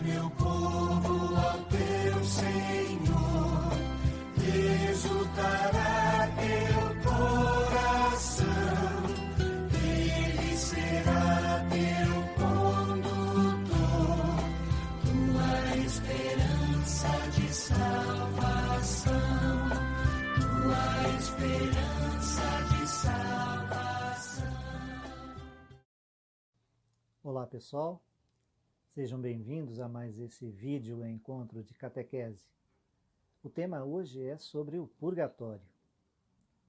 meu povo ao teu Senhor, exultará teu coração, Ele será teu condutor, tua esperança de salvação, tua esperança de salvação. Olá pessoal, sejam bem-vindos a mais esse vídeo encontro de catequese. O tema hoje é sobre o purgatório.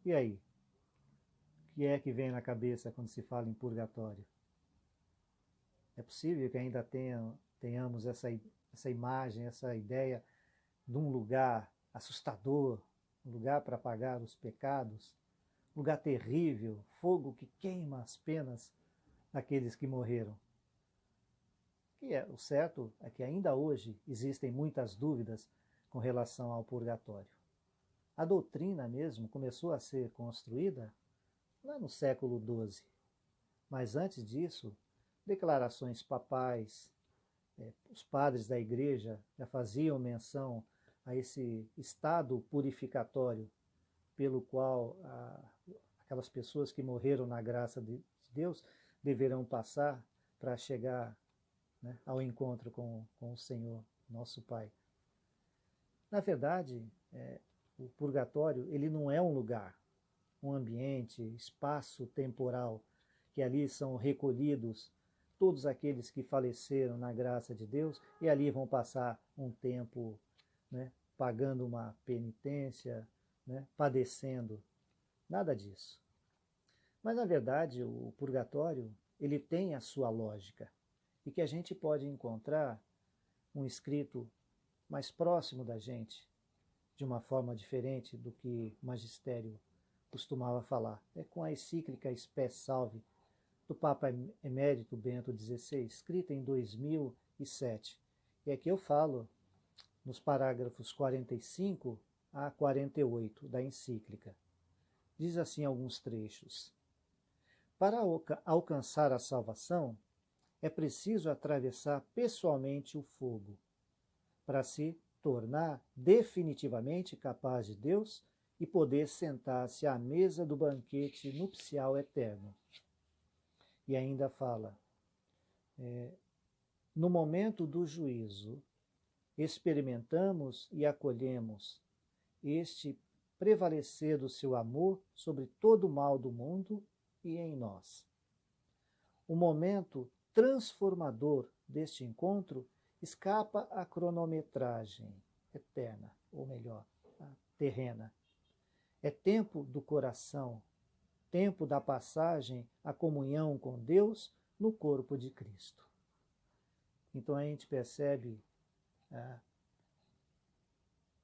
E aí? O que é que vem na cabeça quando se fala em purgatório? É possível que ainda tenhamos essa imagem, essa ideia de um lugar assustador, um lugar para apagar os pecados, um lugar terrível, fogo que queima as penas daqueles que morreram. O certo é que ainda hoje existem muitas dúvidas com relação ao purgatório. A doutrina mesmo começou a ser construída lá no século XII. Mas antes disso, declarações papais, os padres da igreja já faziam menção a esse estado purificatório pelo qual aquelas pessoas que morreram na graça de Deus deverão passar para chegar, né, ao encontro com o Senhor, nosso Pai. Na verdade, o purgatório ele não é um lugar, um ambiente, espaço temporal, que ali são recolhidos todos aqueles que faleceram na graça de Deus e ali vão passar um tempo, né, pagando uma penitência, né, padecendo. Nada disso. Mas, na verdade, o purgatório ele tem a sua lógica e que a gente pode encontrar um escrito mais próximo da gente, de uma forma diferente do que o magistério costumava falar. É com a encíclica Spes Salvi, do Papa Emérito Bento XVI, escrita em 2007. E aqui eu falo nos parágrafos 45 a 48 da encíclica. Diz assim alguns trechos. Para alcançar a salvação, é preciso atravessar pessoalmente o fogo, para se tornar definitivamente capaz de Deus e poder sentar-se à mesa do banquete nupcial eterno. E ainda fala, no momento do juízo, experimentamos e acolhemos este prevalecer do seu amor sobre todo o mal do mundo e em nós. O momento transformador deste encontro escapa à cronometragem eterna, ou melhor, a terrena. É tempo do coração, tempo da passagem à comunhão com Deus no corpo de Cristo. Então a gente percebe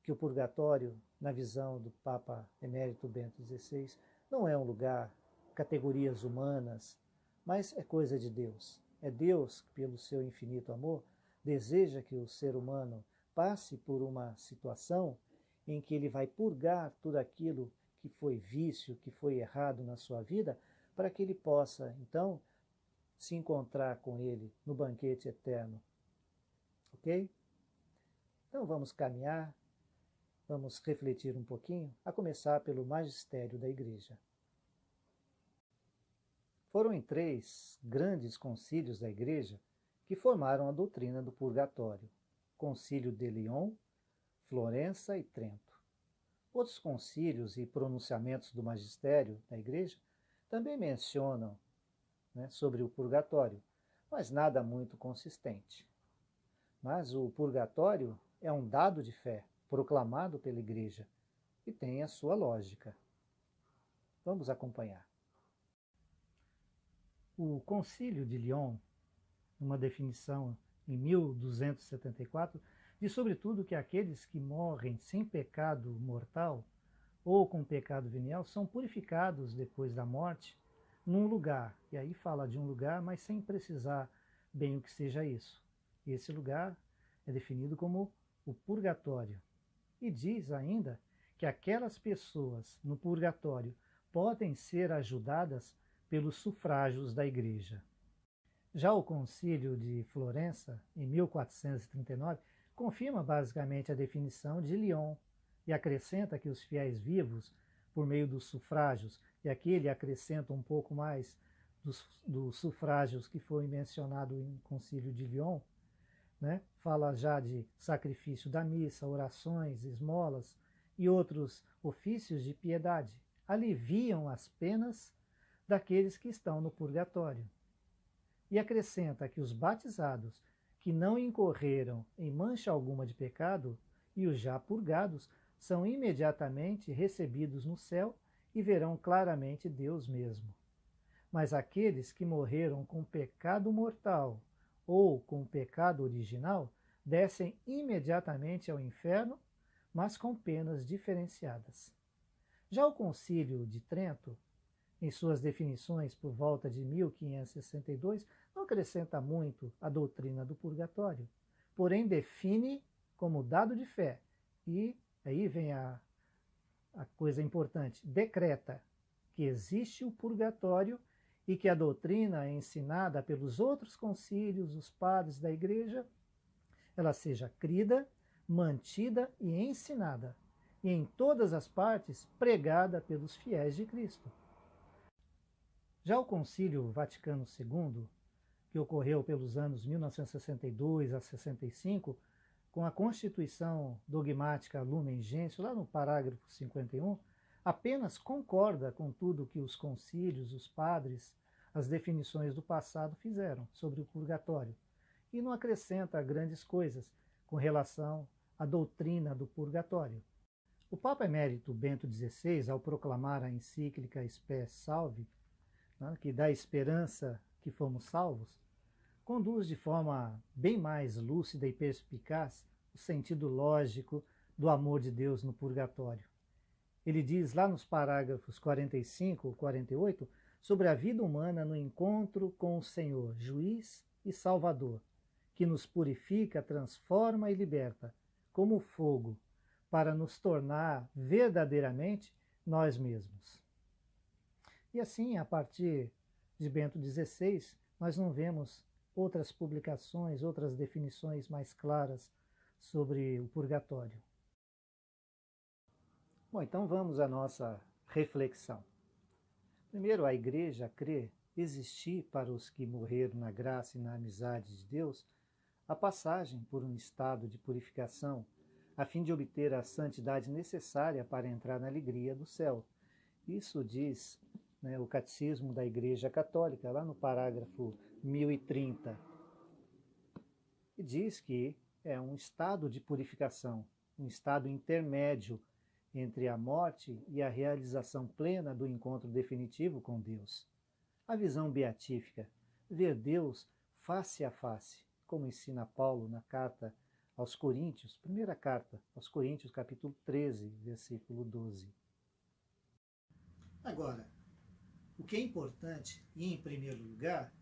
que o purgatório, na visão do Papa Emérito Bento XVI, não é um lugar, categorias humanas, mas é coisa de Deus. É Deus que, pelo seu infinito amor, deseja que o ser humano passe por uma situação em que ele vai purgar tudo aquilo que foi vício, que foi errado na sua vida, para que ele possa, então, se encontrar com ele no banquete eterno. Ok? Então vamos caminhar, vamos refletir um pouquinho, a começar pelo magistério da Igreja. Foram em 3 grandes concílios da Igreja que formaram a doutrina do purgatório: Concílio de Lyon, Florença e Trento. Outros concílios e pronunciamentos do magistério da Igreja também mencionam, né, sobre o purgatório, mas nada muito consistente. Mas o purgatório é um dado de fé proclamado pela Igreja e tem a sua lógica. Vamos acompanhar. O Concílio de Lyon, numa definição em 1274, diz sobretudo que aqueles que morrem sem pecado mortal ou com pecado venial são purificados depois da morte num lugar. E aí fala de um lugar, mas sem precisar bem o que seja isso. Esse lugar é definido como o purgatório. E diz ainda que aquelas pessoas no purgatório podem ser ajudadas pelos sufrágios da Igreja. Já o Concílio de Florença, em 1439, confirma basicamente a definição de Lyon e acrescenta que os fiéis vivos, por meio dos sufrágios, e aqui ele acrescenta um pouco mais dos sufrágios que foi mencionado em Concílio de Lyon, né? Fala já de sacrifício da missa, orações, esmolas e outros ofícios de piedade, aliviam as penas daqueles que estão no purgatório. E acrescenta que os batizados que não incorreram em mancha alguma de pecado e os já purgados são imediatamente recebidos no céu e verão claramente Deus mesmo. Mas aqueles que morreram com pecado mortal ou com pecado original descem imediatamente ao inferno, mas com penas diferenciadas. Já o Concílio de Trento, em suas definições por volta de 1562, não acrescenta muito a doutrina do purgatório, porém define como dado de fé, e aí vem a coisa importante, decreta que existe o purgatório e que a doutrina ensinada pelos outros concílios, os padres da Igreja, ela seja crida, mantida e ensinada, e em todas as partes pregada pelos fiéis de Cristo. Já o Concílio Vaticano II, que ocorreu pelos anos 1962 a 65, com a Constituição Dogmática Lumen Gentium, lá no parágrafo 51, apenas concorda com tudo que os concílios, os padres, as definições do passado fizeram sobre o purgatório, e não acrescenta grandes coisas com relação à doutrina do purgatório. O Papa Emérito Bento XVI, ao proclamar a encíclica Spes Salvi, né, que dá esperança que fomos salvos, conduz de forma bem mais lúcida e perspicaz o sentido lógico do amor de Deus no purgatório. Ele diz lá nos parágrafos 45 e 48 sobre a vida humana no encontro com o Senhor, juiz e salvador, que nos purifica, transforma e liberta, como fogo, para nos tornar verdadeiramente nós mesmos. E assim, a partir de Bento XVI, nós não vemos outras publicações, outras definições mais claras sobre o purgatório. Bom, então vamos à nossa reflexão. Primeiro, a Igreja crê existir para os que morreram na graça e na amizade de Deus a passagem por um estado de purificação, a fim de obter a santidade necessária para entrar na alegria do céu. Isso diz, né, o Catecismo da Igreja Católica, lá no parágrafo 1030. E diz que é um estado de purificação, um estado intermédio entre a morte e a realização plena do encontro definitivo com Deus. A visão beatífica, ver Deus face a face, como ensina Paulo na carta aos Coríntios, primeira carta aos Coríntios, capítulo 13, versículo 12. Agora, o que é importante, e em primeiro lugar,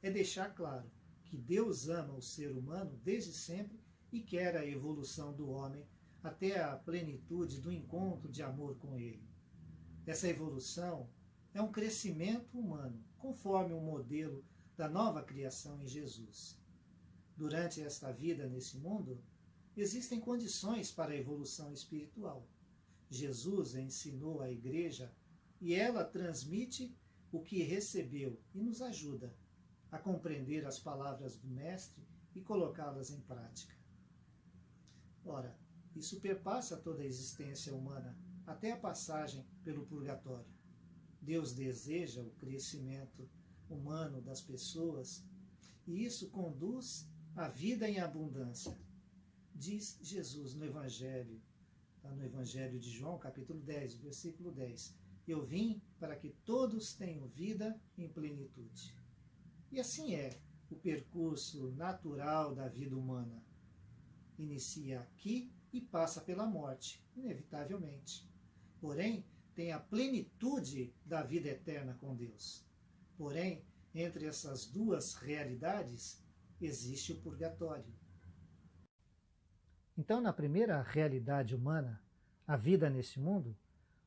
é deixar claro que Deus ama o ser humano desde sempre e quer a evolução do homem até a plenitude do encontro de amor com Ele. Essa evolução é um crescimento humano, conforme o modelo da nova criação em Jesus. Durante esta vida nesse mundo, existem condições para a evolução espiritual. Jesus ensinou à Igreja e ela transmite o que recebeu e nos ajuda a compreender as palavras do Mestre e colocá-las em prática. Ora, isso perpassa toda a existência humana, até a passagem pelo purgatório. Deus deseja o crescimento humano das pessoas e isso conduz à vida em abundância. Diz Jesus no Evangelho, no Evangelho de João, capítulo 10, versículo 10. Eu vim para que todos tenham vida em plenitude. E assim é o percurso natural da vida humana. Inicia aqui e passa pela morte, inevitavelmente. Porém, tem a plenitude da vida eterna com Deus. Porém, entre essas duas realidades, existe o purgatório. Então, na primeira realidade humana, a vida neste mundo,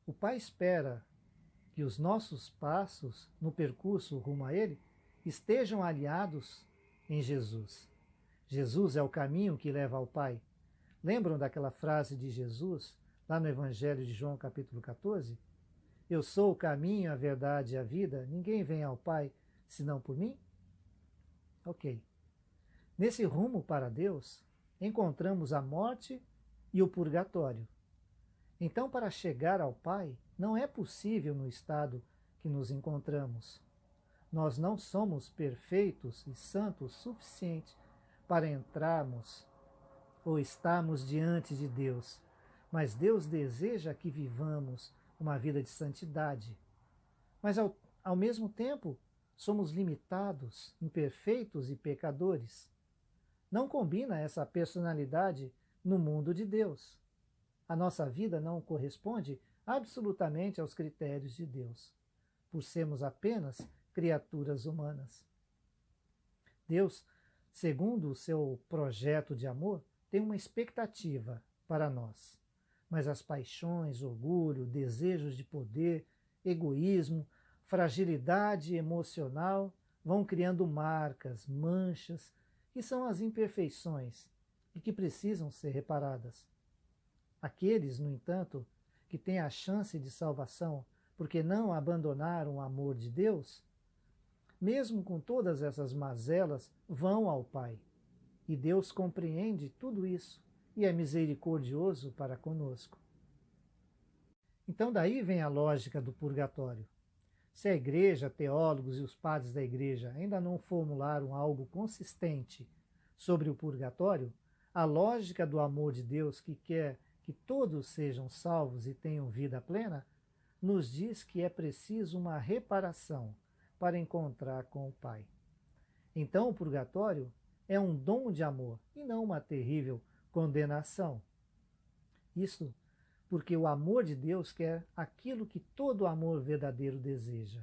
o Pai espera que os nossos passos no percurso rumo a Ele estejam aliados em Jesus. Jesus é o caminho que leva ao Pai. Lembram daquela frase de Jesus, lá no Evangelho de João, capítulo 14? Eu sou o caminho, a verdade e a vida, ninguém vem ao Pai senão por mim? Ok. Nesse rumo para Deus, encontramos a morte e o purgatório. Então, para chegar ao Pai, não é possível no estado que nos encontramos. Nós não somos perfeitos e santos suficientes para entrarmos ou estarmos diante de Deus, mas Deus deseja que vivamos uma vida de santidade. Mas ao mesmo tempo, somos limitados, imperfeitos e pecadores. Não combina essa personalidade no mundo de Deus. A nossa vida não corresponde absolutamente aos critérios de Deus, por sermos apenas criaturas humanas. Deus, segundo o seu projeto de amor, tem uma expectativa para nós. Mas as paixões, orgulho, desejos de poder, egoísmo, fragilidade emocional vão criando marcas, manchas, que são as imperfeições e que precisam ser reparadas. Aqueles, no entanto, que têm a chance de salvação porque não abandonaram o amor de Deus, mesmo com todas essas mazelas, vão ao Pai. E Deus compreende tudo isso e é misericordioso para conosco. Então daí vem a lógica do purgatório. Se a igreja, teólogos e os padres da igreja ainda não formularam algo consistente sobre o purgatório, a lógica do amor de Deus que quer que todos sejam salvos e tenham vida plena, nos diz que é preciso uma reparação para encontrar com o Pai. Então o purgatório é um dom de amor e não uma terrível condenação. Isso porque o amor de Deus quer aquilo que todo amor verdadeiro deseja,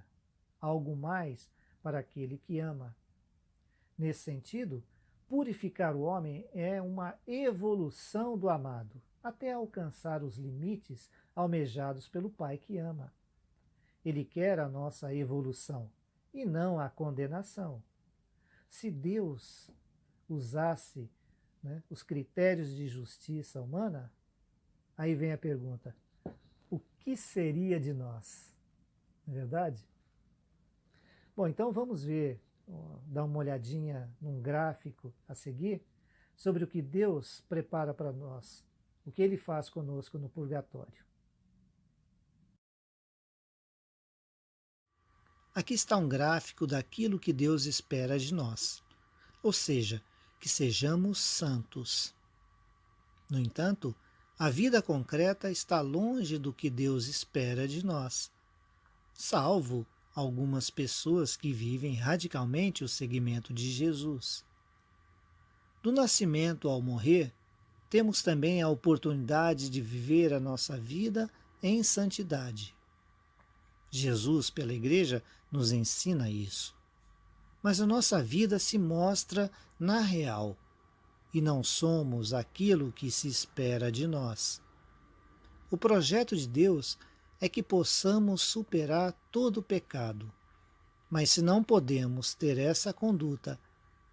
algo mais para aquele que ama. Nesse sentido, purificar o homem é uma evolução do amado, até alcançar os limites almejados pelo Pai que ama. Ele quer a nossa evolução e não a condenação. Se Deus usasse os critérios de justiça humana, aí vem a pergunta, o que seria de nós? Não é verdade? Bom, então vamos ver, dar uma olhadinha num gráfico a seguir, sobre o que Deus prepara para nós, o que Ele faz conosco no purgatório. Aqui está um gráfico daquilo que Deus espera de nós, ou seja, que sejamos santos. No entanto, a vida concreta está longe do que Deus espera de nós, salvo algumas pessoas que vivem radicalmente o seguimento de Jesus. Do nascimento ao morrer, temos também a oportunidade de viver a nossa vida em santidade. Jesus, pela Igreja, nos ensina isso. Mas a nossa vida se mostra na real, e não somos aquilo que se espera de nós. O projeto de Deus é que possamos superar todo o pecado. Mas se não podemos ter essa conduta,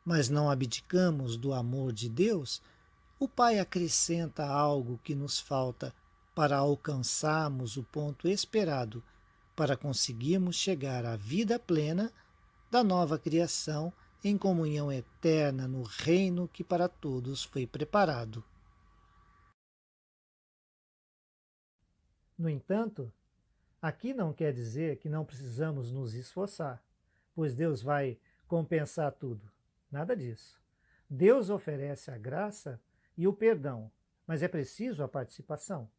mas não abdicamos do amor de Deus, o Pai acrescenta algo que nos falta para alcançarmos o ponto esperado, para conseguirmos chegar à vida plena da nova criação em comunhão eterna no reino que para todos foi preparado. No entanto, aqui não quer dizer que não precisamos nos esforçar, pois Deus vai compensar tudo. Nada disso. Deus oferece a graça e o perdão, mas é preciso a participação.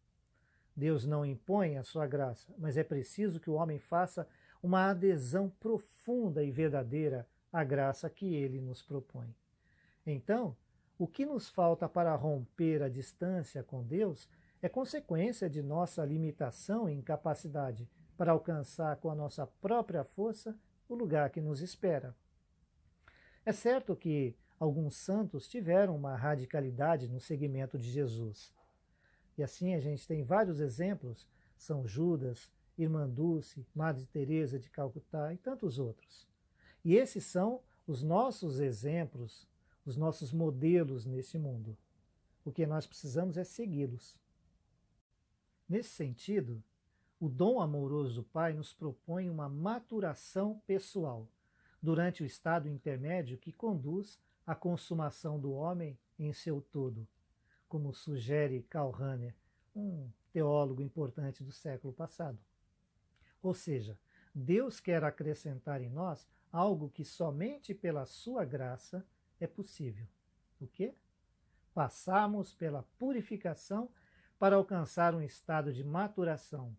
Deus não impõe a sua graça, mas é preciso que o homem faça uma adesão profunda e verdadeira à graça que ele nos propõe. Então, o que nos falta para romper a distância com Deus é consequência de nossa limitação e incapacidade para alcançar com a nossa própria força o lugar que nos espera. É certo que alguns santos tiveram uma radicalidade no seguimento de Jesus. E assim a gente tem vários exemplos, São Judas, Irmã Dulce, Madre Teresa de Calcutá e tantos outros. E esses são os nossos exemplos, os nossos modelos nesse mundo. O que nós precisamos é segui-los. Nesse sentido, o dom amoroso do Pai nos propõe uma maturação pessoal durante o estado intermédio que conduz à consumação do homem em seu todo, como sugere Karl Rahner, um teólogo importante do século passado. Ou seja, Deus quer acrescentar em nós algo que somente pela sua graça é possível. O quê? Passarmos pela purificação para alcançar um estado de maturação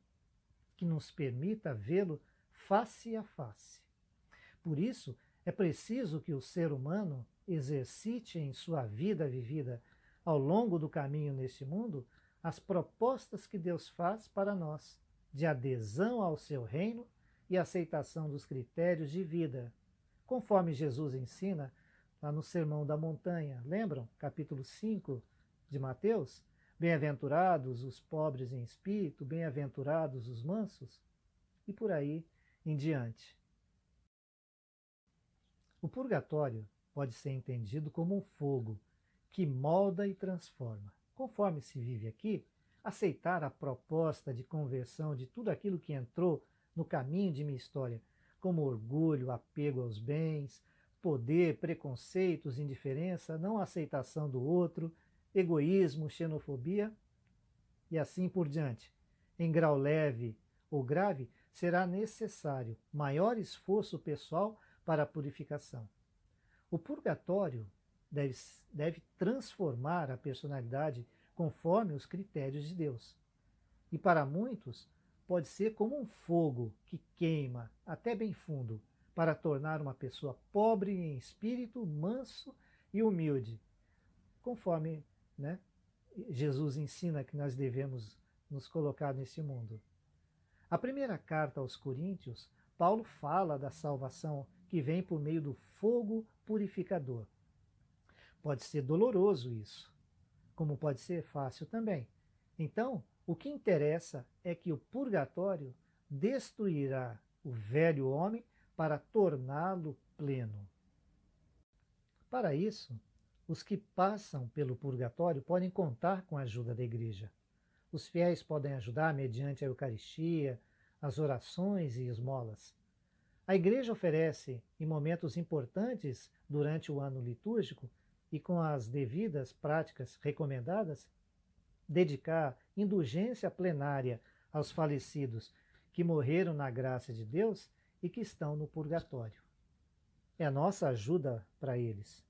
que nos permita vê-lo face a face. Por isso, é preciso que o ser humano exercite em sua vida vivida ao longo do caminho neste mundo as propostas que Deus faz para nós, de adesão ao seu reino e aceitação dos critérios de vida, conforme Jesus ensina lá no Sermão da Montanha. Lembram? Capítulo 5 de Mateus? Bem-aventurados os pobres em espírito, bem-aventurados os mansos, e por aí em diante. O purgatório pode ser entendido como um fogo que molda e transforma. Conforme se vive aqui, aceitar a proposta de conversão de tudo aquilo que entrou no caminho de minha história, como orgulho, apego aos bens, poder, preconceitos, indiferença, não aceitação do outro, egoísmo, xenofobia e assim por diante. Em grau leve ou grave, será necessário maior esforço pessoal para a purificação. O purgatório deve transformar a personalidade conforme os critérios de Deus. E para muitos, pode ser como um fogo que queima até bem fundo, para tornar uma pessoa pobre em espírito, manso e humilde, conforme Jesus ensina que nós devemos nos colocar nesse mundo. A primeira carta aos Coríntios, Paulo fala da salvação que vem por meio do fogo purificador. Pode ser doloroso isso, como pode ser fácil também. Então, o que interessa é que o purgatório destruirá o velho homem para torná-lo pleno. Para isso, os que passam pelo purgatório podem contar com a ajuda da igreja. Os fiéis podem ajudar mediante a Eucaristia, as orações e esmolas. A igreja oferece, em momentos importantes durante o ano litúrgico e com as devidas práticas recomendadas, dedicar indulgência plenária aos falecidos que morreram na graça de Deus e que estão no purgatório. É a nossa ajuda para eles.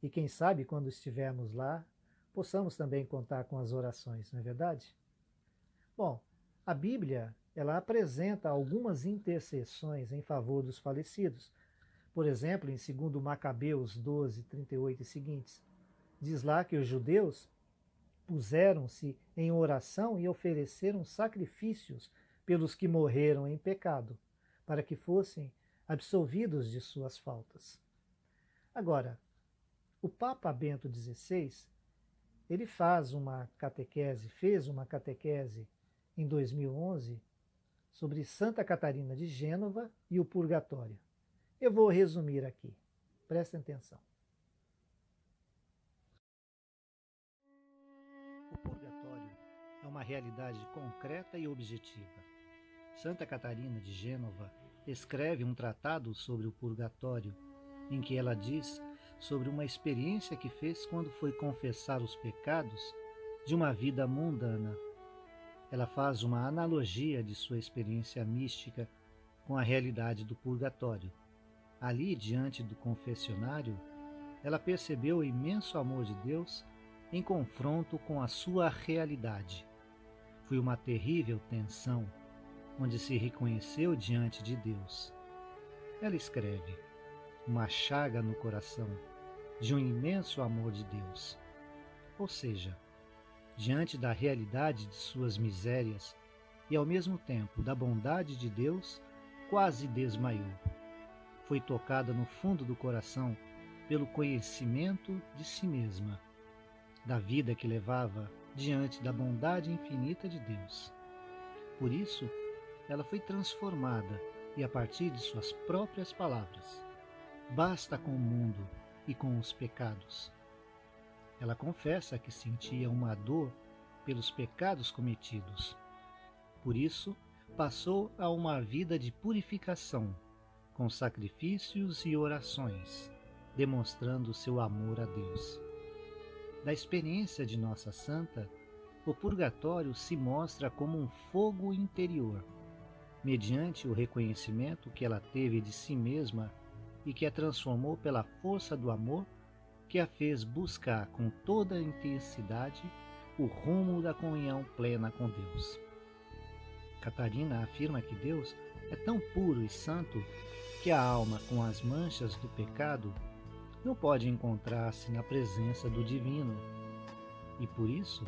E quem sabe, quando estivermos lá, possamos também contar com as orações, não é verdade? Bom, a Bíblia, ela apresenta algumas intercessões em favor dos falecidos. Por exemplo, em 2 Macabeus 12, 38 e seguintes, diz lá que os judeus puseram-se em oração e ofereceram sacrifícios pelos que morreram em pecado, para que fossem absolvidos de suas faltas. Agora, o Papa Bento XVI, ele fez uma catequese em 2011 sobre Santa Catarina de Gênova e o purgatório. Eu vou resumir aqui. Prestem atenção. O purgatório é uma realidade concreta e objetiva. Santa Catarina de Gênova escreve um tratado sobre o purgatório, em que ela diz sobre uma experiência que fez quando foi confessar os pecados de uma vida mundana. Ela faz uma analogia de sua experiência mística com a realidade do purgatório. Ali, diante do confessionário, ela percebeu o imenso amor de Deus em confronto com a sua realidade. Foi uma terrível tensão, onde se reconheceu diante de Deus. Ela escreve: uma chaga no coração de um imenso amor de Deus. Ou seja, diante da realidade de suas misérias e ao mesmo tempo da bondade de Deus, quase desmaiou. Foi tocada no fundo do coração pelo conhecimento de si mesma, da vida que levava diante da bondade infinita de Deus. Por isso, ela foi transformada e, a partir de suas próprias palavras, basta com o mundo e com os pecados. Ela confessa que sentia uma dor pelos pecados cometidos. Por isso, passou a uma vida de purificação, com sacrifícios e orações, demonstrando seu amor a Deus. Da experiência de nossa santa, o purgatório se mostra como um fogo interior, mediante o reconhecimento que ela teve de si mesma e que a transformou pela força do amor que a fez buscar com toda a intensidade o rumo da comunhão plena com Deus. Catarina afirma que Deus é tão puro e santo que a alma com as manchas do pecado não pode encontrar-se na presença do divino, e por isso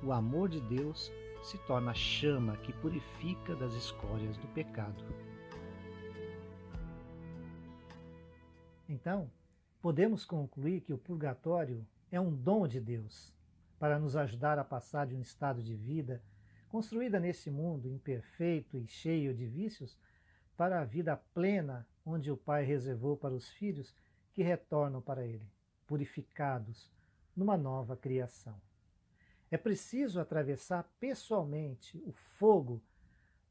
o amor de Deus se torna a chama que purifica das escórias do pecado. Então, podemos concluir que o purgatório é um dom de Deus para nos ajudar a passar de um estado de vida construída nesse mundo imperfeito e cheio de vícios para a vida plena onde o Pai reservou para os filhos que retornam para Ele, purificados numa nova criação. É preciso atravessar pessoalmente o fogo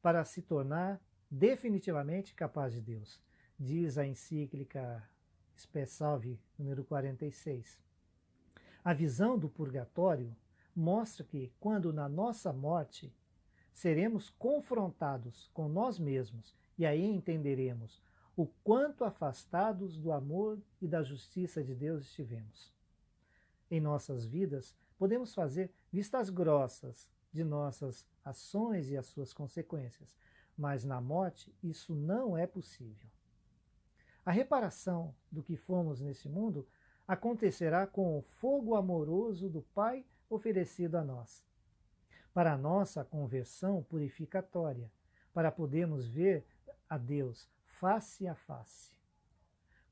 para se tornar definitivamente capaz de Deus, diz a encíclica Spe Salvi, número 46. A visão do purgatório mostra que, quando na nossa morte, seremos confrontados com nós mesmos e aí entenderemos o quanto afastados do amor e da justiça de Deus estivemos. Em nossas vidas, podemos fazer vistas grossas de nossas ações e as suas consequências, mas na morte isso não é possível. A reparação do que fomos nesse mundo acontecerá com o fogo amoroso do Pai oferecido a nós, para a nossa conversão purificatória, para podermos ver a Deus face a face.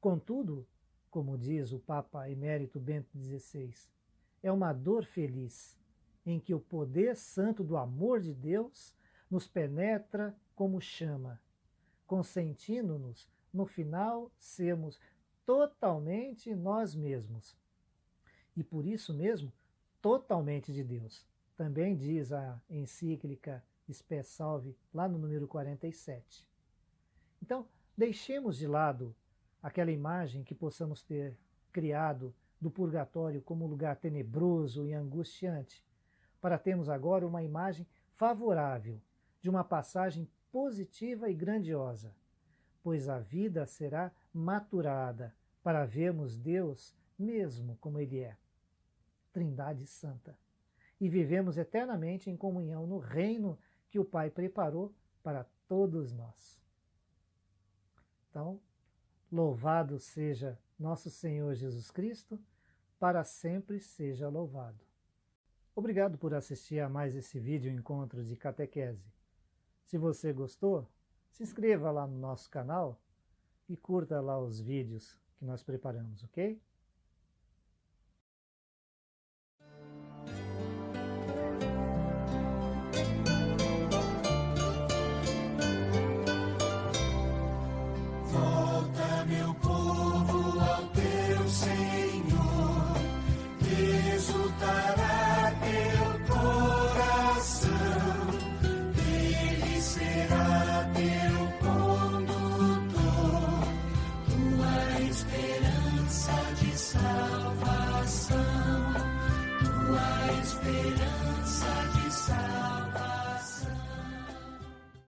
Contudo, como diz o Papa Emérito Bento XVI, é uma dor feliz, em que o poder santo do amor de Deus nos penetra como chama, consentindo-nos, no final, sermos totalmente nós mesmos. E por isso mesmo, totalmente de Deus. Também diz a encíclica Spe Salvi, lá no número 47. Então, deixemos de lado aquela imagem que possamos ter criado do purgatório como um lugar tenebroso e angustiante, para termos agora uma imagem favorável de uma passagem positiva e grandiosa, pois a vida será maturada para vermos Deus mesmo como Ele é, Trindade Santa, e vivemos eternamente em comunhão no reino que o Pai preparou para todos nós. Então, louvado seja nosso Senhor Jesus Cristo, para sempre seja louvado. Obrigado por assistir a mais esse vídeo encontro de catequese. Se você gostou, se inscreva lá no nosso canal e curta lá os vídeos que nós preparamos, ok? Volta, meu povo, ao teu Senhor, exultará teu coração, Ele será teu condutor, tua esperança de salvação, tua esperança